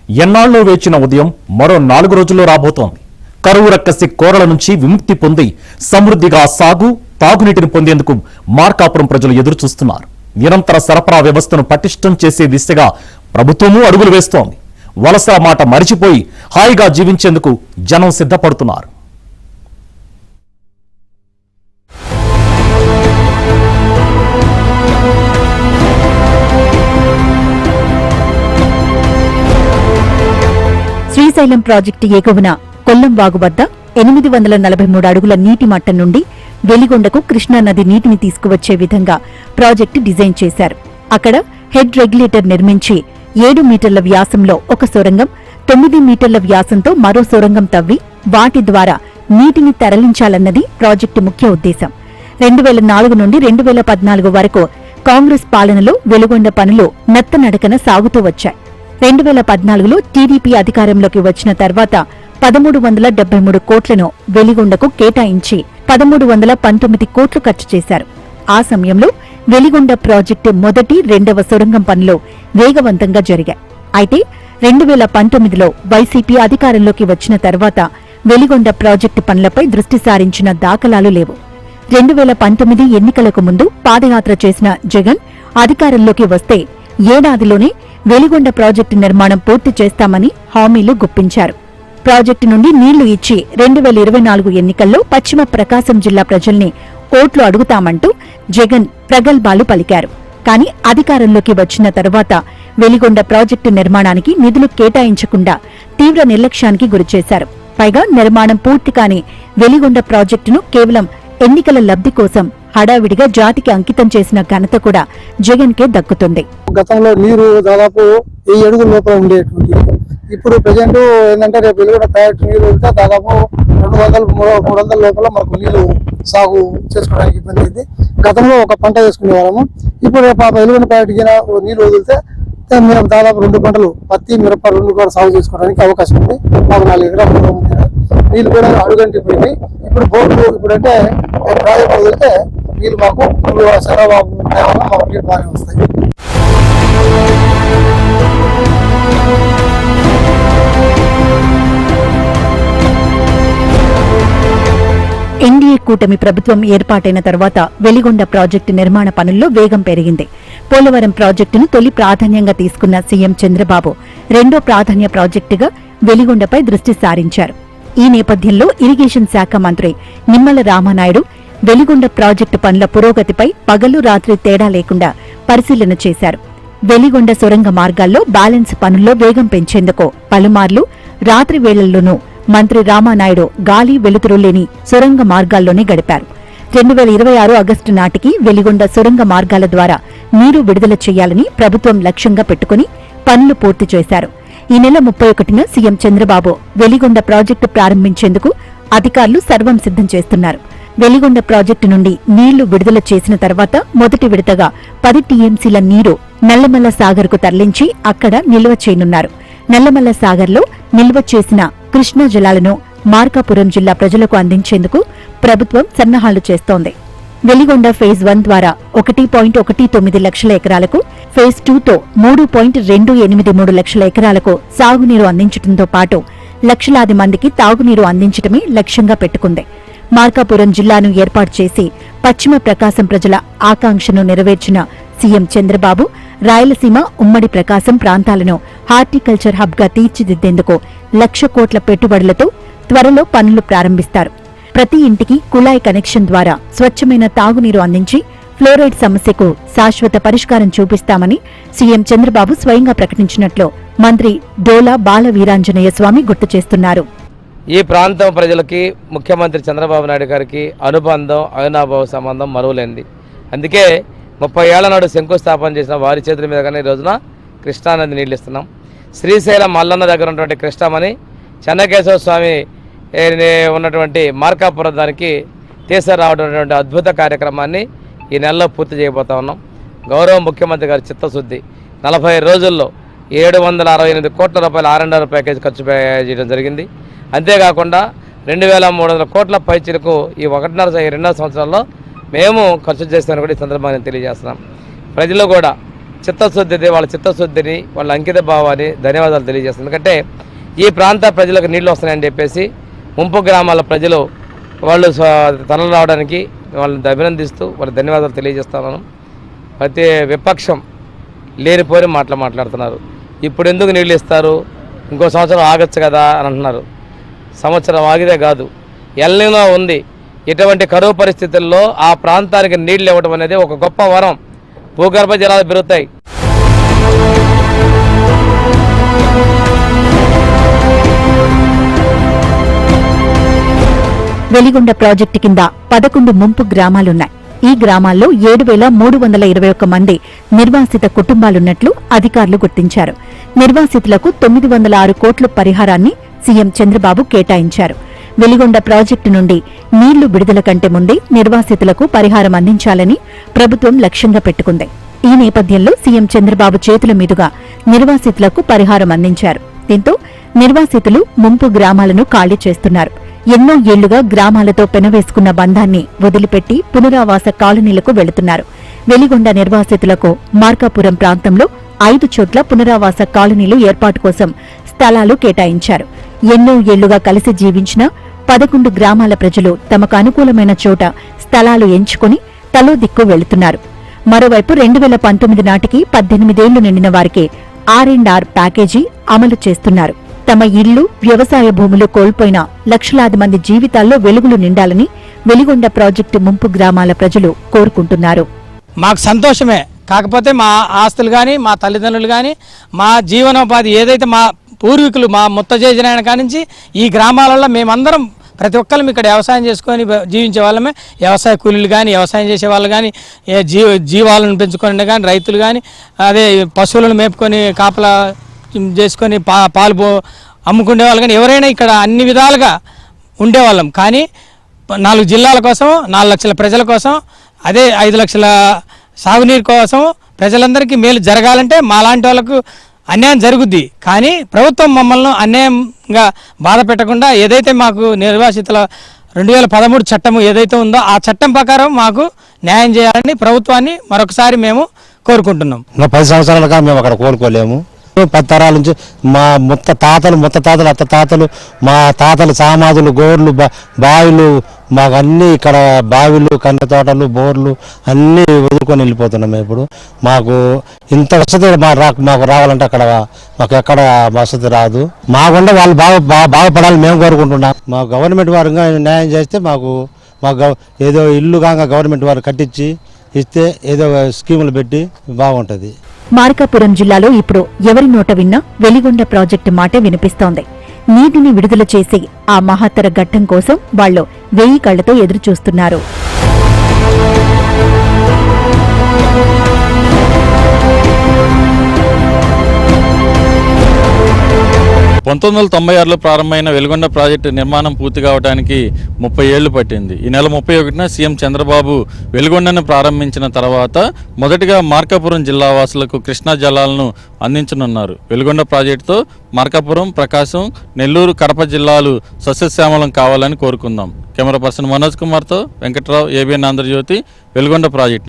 ఎన్నాళ్ళో వేచిన ఉదయం మరో 4 రోజుల్లో రాబోతోంది. కరువు రక్కసి కోరల నుంచి విముక్తి పొంది సమృద్ధిగా సాగు తాగునీటిని పొందేందుకు మార్కాపురం ప్రజలు ఎదురు చూస్తున్నారు. నిరంతర సరఫరా వ్యవస్థను పటిష్టం చేసే దిశగా ప్రభుత్వమూ అడుగులు వేస్తోంది. వలసల మాట మరిచిపోయి హాయిగా జీవించేందుకు జనం సిద్ధపడుతున్నారు. శ్రీశైలం ప్రాజెక్టు ఎగువన కొల్లం వాగు వద్ద 843 అడుగుల నీటి మట్టం నుండి వెలిగొండకు కృష్ణానది నీటిని తీసుకువచ్చే విధంగా ప్రాజెక్టు డిజైన్ చేశారు. అక్కడ హెడ్ రెగ్యులేటర్ నిర్మించి 7 మీటర్ల వ్యాసంలో ఒక సొరంగం, 9 మీటర్ల వ్యాసంతో మరో సొరంగం తవ్వి వాటి ద్వారా నీటిని తరలించాలన్నది ప్రాజెక్టు ముఖ్య ఉద్దేశం. 2004 నుండి 2014 వరకు కాంగ్రెస్ పాలనలో వెలిగొండ పనులు నత్తనడకన సాగుతూ వచ్చాయి. 2014లో టీడీపీ అధికారంలోకి వచ్చిన తర్వాత 1373 కోట్లను వెలిగొండకు కేటాయించి 1319 కోట్లు ఖర్చు చేశారు. ఆ సమయంలో వెలిగొండ ప్రాజెక్టు మొదటి, రెండవ సొరంగం పనులు వేగవంతంగా జరిగాయి. అయితే 2019లో వైసీపీ అధికారంలోకి వచ్చిన తర్వాత వెలిగొండ ప్రాజెక్టు పనులపై దృష్టి సారించిన దాఖలాలు లేవు. 2019 ఎన్నికలకు ముందు పాదయాత్ర చేసిన జగన్ అధికారంలోకి వస్తే ఏడాదిలోనే వెలిగొండ ప్రాజెక్టు నిర్మాణం పూర్తి చేస్తామని హామీలు గుప్పించారు. ప్రాజెక్టు నుండి నీళ్లు ఇచ్చి 2024 ఎన్నికల్లో పశ్చిమ ప్రకాశం జిల్లా ప్రజల్ని ఓట్లు అడుగుతామంటూ జగన్ ప్రగల్భాలు పలికారు. కానీ అధికారంలోకి వచ్చిన తరువాత వెలిగొండ ప్రాజెక్టు నిర్మాణానికి నిధులు కేటాయించకుండా తీవ్ర నిర్లక్ష్యానికి గురిచేశారు. పైగా నిర్మాణం పూర్తి కాని వెలిగొండ ప్రాజెక్టును కేవలం ఎన్నికల లబ్ధి కోసం హడావిడిగా జాతికి అంకితం చేసిన ఘనత కూడా జగన్ కే దక్కుతుంది. గతంలో నీరు దాదాపు 1000 అడుగుల లోపల ఉండేటువంటి, ఇప్పుడు ప్రజెంట్ ఏంటంటే రేపు వెలుగుడ ప్రాజెక్టు నీరు వెళ్తే దాదాపు 200-300 లోపల మనకు నీళ్లు సాగు చేసుకోవడానికి ఇబ్బంది అయింది. గతంలో ఒక పంట వేసుకునే వాళ్ళము, ఇప్పుడు రేపు వెలుగుడ ప్రాజెక్టుకి నీరు వదిలితే మేము దాదాపు 2 పంటలు పత్తి, మిరప 2 కూడా సాగు చేసుకోవడానికి అవకాశం ఉంది. మాకు 4 ఎకరాలు నీళ్లు కూడా అడుగంటిపోయింది. ఇప్పుడు బోర్డు ఇప్పుడంటే ప్రాజెక్టు వదిలితే నీళ్ళు మాకు చంద్రబాబు మాకు నీళ్ళు బాగానే వస్తాయి. ఎన్డీఏ కూటమి ప్రభుత్వం ఏర్పాటైన తర్వాత వెలిగొండ ప్రాజెక్టు నిర్మాణ పనుల్లో వేగం పెరిగింది. పోలవరం ప్రాజెక్టును తొలి ప్రాధాన్యంగా తీసుకున్న సీఎం చంద్రబాబు రెండో ప్రాధాన్య ప్రాజెక్టుగా వెలిగొండపై దృష్టి సారించారు. ఈ నేపథ్యంలో ఇరిగేషన్ శాఖ మంత్రి నిమ్మల రామానాయుడు వెలిగొండ ప్రాజెక్టు పనుల పురోగతిపై పగలు రాత్రి తేడా లేకుండా పరిశీలన చేశారు. వెలిగొండ సొరంగ మార్గాల్లో బ్యాలెన్స్ పనుల్లో వేగం పెంచేందుకు పలుమార్లు రాత్రి వేళల్లోనూ మంత్రి రామానాయుడు గాలి వెలుతురు లేని సొరంగ మార్గాల్లోనే గడిపారు. 2026 ఆగస్టు నాటికి వెలిగొండ సొరంగ మార్గాల ద్వారా నీరు విడుదల చేయాలని ప్రభుత్వం లక్ష్యంగా పెట్టుకుని పనులు పూర్తి చేశారు. ఈ నెల 31న సీఎం చంద్రబాబు వెలిగొండ ప్రాజెక్టు ప్రారంభించేందుకు అధికారులు సర్వం సిద్ధం చేస్తున్నారు. వెలిగొండ ప్రాజెక్టు నుండి నీళ్లు విడుదల చేసిన తర్వాత మొదటి విడతగా 10 టీఎంసీల నీరు నల్లమల్ల సాగర్ కు తరలించి అక్కడ నిల్వ చేయనున్నారు. నల్లమల్ల సాగర్లో నిల్వ చేసిన కృష్ణా జలాలను మార్కాపురం జిల్లా ప్రజలకు అందించేందుకు ప్రభుత్వం సన్నాహాలు చేస్తోంది. వెలిగొండ ఫేజ్ 1 ద్వారా 1.19 లక్షల ఎకరాలకు, ఫేజ్ 2తో 3.283 లక్షల ఎకరాలకు సాగునీరు అందించడంతో పాటు లక్షలాది మందికి తాగునీరు అందించడమే లక్ష్యంగా పెట్టుకుంది. మార్కాపురం జిల్లాను ఏర్పాటు చేసి పశ్చిమ ప్రకాశం ప్రజల ఆకాంక్షను నెరవేర్చిన సీఎం చంద్రబాబు రాయలసీమ, ఉమ్మడి ప్రకాశం ప్రాంతాలను హార్టికల్చర్ హబ్ గా తీర్చిదిద్దేందుకు 1,00,000 కోట్ల పెట్టుబడులతో త్వరలో పనులు ప్రారంభిస్తారు. ప్రతి ఇంటికి కుళాయి కనెక్షన్ ద్వారా స్వచ్ఛమైన తాగునీరు అందించి ఫ్లోరైడ్ సమస్యకు శాశ్వత పరిష్కారం చూపిస్తామని సీఎం చంద్రబాబు స్వయంగా ప్రకటించినట్లు మంత్రి డోలా బాల వీరాంజనేయ స్వామి గుర్తు చేస్తున్నారు. ఈ ప్రాంతం ప్రజలకి ముఖ్యమంత్రి చంద్రబాబు నాయుడు గారికి అనుబంధం, అవినాభావ సంబంధం మరువలేంది. అందుకే 30 ఏళ్ల నాడు శంకుస్థాపన చేసిన వారి చేతుల మీదగానే ఈ రోజున కృష్ణానది నీళ్ళు ఇస్తున్నాం. శ్రీశైలం మల్లన్న దగ్గర ఉన్నటువంటి కృష్ణమని చెన్నకేశవ స్వామి ఉన్నటువంటి మార్కాపురం దానికి తీసుకురావడం అద్భుత కార్యక్రమాన్ని ఈ నెలలో పూర్తి చేయబోతా ఉన్నాం. గౌరవ ముఖ్యమంత్రి గారి చిత్తశుద్ధి 40 రోజుల్లో 768 కోట్ల రూపాయల R&R ప్యాకేజ్ ఖర్చు చేయడం జరిగింది. అంతేకాకుండా 2,300 కోట్ల పైచిలకు ఈ 2.5 సంవత్సరాల్లో మేము ఖర్చు చేస్తామని కూడా ఈ సందర్భంగా తెలియజేస్తున్నాం. ప్రజలు కూడా వాళ్ళ చిత్తశుద్ధిని, వాళ్ళ అంకిత భావాన్ని ధన్యవాదాలు తెలియజేస్తాను. ఎందుకంటే ఈ ప్రాంత ప్రజలకు నీళ్లు వస్తున్నాయని చెప్పేసి ముంపు గ్రామాల ప్రజలు వాళ్ళు తనలు రావడానికి వాళ్ళని అభినందిస్తూ వాళ్ళ ధన్యవాదాలు తెలియజేస్తున్నాను. ప్రతి విపక్షం లేనిపోని మాట్లాడుతున్నారు. ఇప్పుడు ఎందుకు నీళ్ళు ఇస్తారు, ఇంకో సంవత్సరం ఆగచ్చు కదా అని అంటున్నారు. సంవత్సరం ఆగితే కాదు, ఎల్నినో ఉంది. ఇటువంటి కరువు పరిస్థితుల్లో ఆ ప్రాంతానికి నీళ్లు ఇవ్వడం అనేది ఒక గొప్ప వరం. భూగర్భ జలాలు పెరుగుతాయి. వెలిగొండ ప్రాజెక్టు కింద 11 ముంపు గ్రామాలున్నాయి. ఈ గ్రామాల్లో 7,321 మంది నిర్వాసిత కుటుంబాలున్నట్లు అధికారులు గుర్తించారు. నిర్వాసితులకు 906 కోట్ల పరిహారాన్ని సీఎం చంద్రబాబు కేటాయించారు. వెలిగొండ ప్రాజెక్టు నుండి నీళ్లు విడుదల కంటే ముందే నిర్వాసితులకు పరిహారం అందించాలని ప్రభుత్వం లక్ష్యంగా పెట్టుకుంది. ఈ నేపథ్యంలో సీఎం చంద్రబాబు చేతుల మీదుగా నిర్వాసితులకు పరిహారం అందించారు. దీంతో నిర్వాసితులు ముంపు గ్రామాలను ఖాళీ చేస్తున్నారు. ఎన్నో ఏళ్లుగా గ్రామాలతో పెనవేసుకున్న బంధాన్ని వదిలిపెట్టి పునరావాస కాలనీలకు వెళుతున్నారు. వెలిగొండ నిర్వాసితులకు మార్కాపురం ప్రాంతంలో 5 చోట్ల పునరావాస కాలనీలు ఏర్పాటు కోసం స్థలాలు కేటాయించారు. ఎన్నో ఏళ్లుగా కలిసి జీవించిన 11 గ్రామాల ప్రజలు తమకు అనుకూలమైన చోట స్థలాలు ఎంచుకుని తలో దిక్కు వెళుతున్నారు. మరోవైపు 2019 నాటికి 18 ఏళ్లు నిండిన వారికి R&R ప్యాకేజీ అమలు చేస్తున్నారు. తమ ఇళ్లు, వ్యవసాయ భూములు కోల్పోయిన లక్షలాది మంది జీవితాల్లో వెలుగులు నిండాలని వెలిగొండ ప్రాజెక్టు ముంపు గ్రామాల ప్రజలు కోరుకుంటున్నారు. మాకు సంతోషమే, కాకపోతే మా ఆస్తులు కానీ, మా తల్లిదండ్రులు కానీ, మా జీవనోపాధి ఏదైతే మా పూర్వీకులు మా ముత్తజేజనాయన కానించి ఈ గ్రామాలలో మేమందరం ప్రతి ఒక్కరం ఇక్కడ వ్యవసాయం చేసుకొని జీవించే వాళ్ళమే. వ్యవసాయ కూలీలు కానీ, వ్యవసాయం చేసే వాళ్ళు కానీ, జీవాలను పెంచుకొని కానీ, రైతులు కానీ, అదే పశువులను మేపుకొని కాపలా చేసుకొని పాలు అమ్ముకునే వాళ్ళు కానీ, ఎవరైనా ఇక్కడ అన్ని విధాలుగా ఉండేవాళ్ళం. కానీ 4 జిల్లాల కోసం, 4 లక్షల ప్రజల కోసం, అదే 5 లక్షల సాగునీరు కోసం ప్రజలందరికీ మేలు జరగాలంటే మాలాంటి వాళ్ళకు అన్యాయం జరుగుద్ది. కానీ ప్రభుత్వం మమ్మల్ని అన్యాయంగా బాధ పెట్టకుండా ఏదైతే మాకు నిర్వాసితుల 2013 చట్టం ఏదైతే ఉందో ఆ చట్టం ప్రకారం మాకు న్యాయం చేయాలని ప్రభుత్వాన్ని మరొకసారి మేము కోరుకుంటున్నాం. 10 సంవత్సరాలుగా మేము అక్కడ కోరుకోలేము. 10 తరాల నుంచి మా ముత్త తాతలు అత్త తాతలు, మా తాతలు సామాధులు, గోర్లు, బావిలు, మాకు అన్నీ ఇక్కడ బావిలు, కంద తోటలు, బోర్లు అన్నీ వదులుకొని వెళ్ళిపోతున్నాం. ఇప్పుడు మాకు ఇంత వసతి మాకు రావాలంటే అక్కడ మాకు ఎక్కడ వసతి రాదు. మాకుండా వాళ్ళు బాగుపడాలని మేము కోరుకుంటున్నాం. మా గవర్నమెంట్ వారు న్యాయం చేస్తే మాకు ఏదో ఇల్లు కాగా గవర్నమెంట్ వారు కట్టించి ఇస్తే ఏదో స్కీములు పెట్టి బాగుంటుంది. మార్కాపురం జిల్లాలో ఇప్పుడు ఎవరి నోట విన్నా వెలిగొండ ప్రాజెక్టు మాటే వినిపిస్తోంది. నీటిని విడుదల చేసి ఆ మహత్తర ఘట్టం కోసం వాళ్లు 1000 కళ్లతో ఎదురుచూస్తున్నారు. 1996లో ప్రారంభమైన వెలిగొండ ప్రాజెక్టు నిర్మాణం పూర్తి కావడానికి 30 ఏళ్లు పట్టింది. ఈ నెల 31న సీఎం చంద్రబాబు వెలిగొండను ప్రారంభించిన తర్వాత మొదటిగా మార్కాపురం జిల్లా వాసులకు కృష్ణా జలాలను అందించనున్నారు. వెలిగొండ ప్రాజెక్టుతో మార్కాపురం, ప్రకాశం, నెల్లూరు, కడప జిల్లాలు సస్యశ్యామలం కావాలని కోరుకుందాం. కెమెరా పర్సన్ మనోజ్ కుమార్తో వెంకట్రావు, ABN ఆంధ్రజ్యోతి, వెలిగొండ ప్రాజెక్టు.